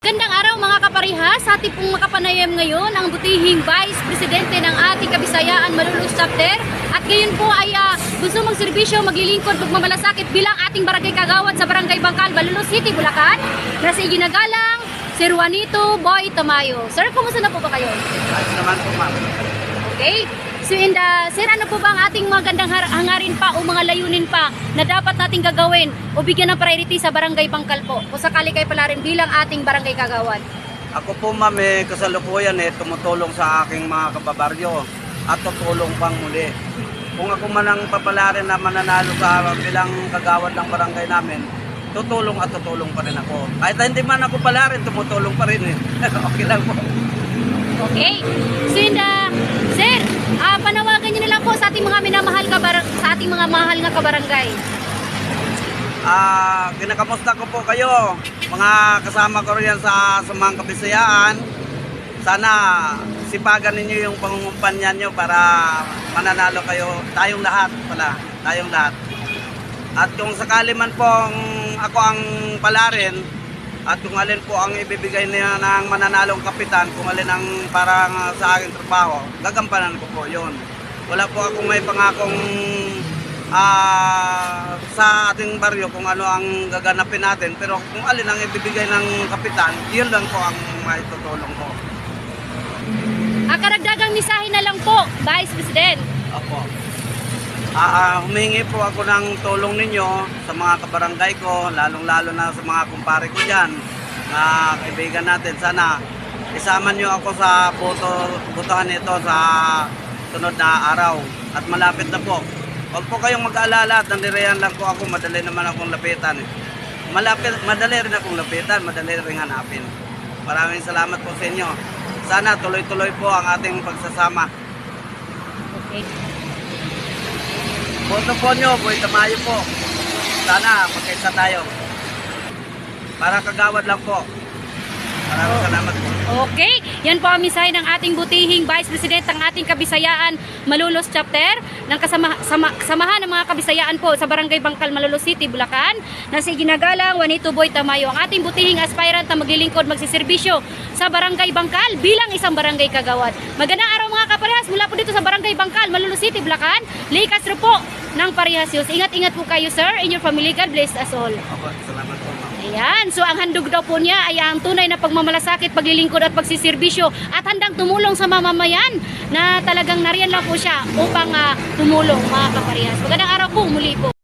Magandang araw mga kaparihas, sa ating pong makapanayam ngayon ang butihing Vice Presidente ng ating Kabisayaan Malolos Chapter at ngayon po ay gusto magserbisyo, maglilingkod, magmamalasakit bilang ating barangay kagawad sa Barangay Bangkal, Malolos City, Bulacan na si ginagalang Sir Juanito Boy Tamayo. Sir, kumusta na po ba kayo? Ayos naman po, ma'am. Okay. So sir, ano po ba ang ating magandang hangarin pa o mga layunin pa na dapat nating gagawin o bigyan ng priority sa Barangay Bangkal po kung sakali kayo pala rin bilang ating barangay kagawad? Ako po, ma'am, kasalukuyan tumutulong sa aking mga kababaryo at tutulong pang muli. Kung ako man ang papalarin na mananalo sa bilang kagawad ng barangay namin, tutulong at tutulong pa rin ako. Kahit hindi man ako palarin, tumutulong pa rin Okay lang po. Okay. So sir, panawagan niyo na lang po sa ating mga minamahal sa ating mga mahal nga kabarangay. Kinakamusta ko po kayo, mga kasama ko riyan sa mga kabisayaan. Sana sipagan ninyo yung pangungumpanya nyo para mananalo kayo. Tayong lahat pala, tayong lahat. At kung sakali man pong ako ang palarin, at kung alin po ang ibibigay niya ng mananalong kapitan, kung alin ang parang sa aking trabaho, gagampanan ko po yun. Wala po akong may pangakong sa ating baryo kung ano ang gaganapin natin. Pero kung alin ang ibibigay ng kapitan, yun lang po ang may tutulong ko. Karagdagang misahe na lang po, Vice President. Opo. Humingi po ako ng tulong ninyo sa mga kabarangay ko, lalong-lalo na sa mga kumpare ko dyan, na kaibigan natin. Sana isama nyo ako sa botohan nito sa sunod na araw. At malapit na po. Huwag po kayong mag-aalala at nandiriyan lang po ako, madali naman akong lapitan. Madali rin akong lapitan, madali rin hanapin. Maraming salamat po sa inyo. Sana tuloy-tuloy po ang ating pagsasama. Okay. Boto po nyo, Boy Tamayo po. Sana magkaisa tayo. Para kagawad lang po. Maraming salamat po. Okay, yan po ang misahe ng ating butihing Vice President ng ating Kabisayaan Malolos Chapter ng samahan ng mga Kabisayaan po sa Barangay Bangkal, Malolos City, Bulacan na si ginagalang Juanito Boy Tamayo, ang ating butihing aspirant na maglilingkod, magsiservisyo sa Barangay Bangkal bilang isang barangay kagawad. Magandang araw mga kaparehas mula po dito sa Barangay Bangkal, Malolos City, Bulacan. Lee Castro po ng Parehas News. Ingat-ingat po kayo, sir, and your family. God bless us all. Salamat po, ma'am. Ayan, so ang handog daw po niya ay ang tunay na pagmamalasakit, paglilingkod at pagsiservisyo at handang tumulong sa mamamayan na talagang nariyan lang po siya upang tumulong mga kaparehas. Magandang araw po, muli po.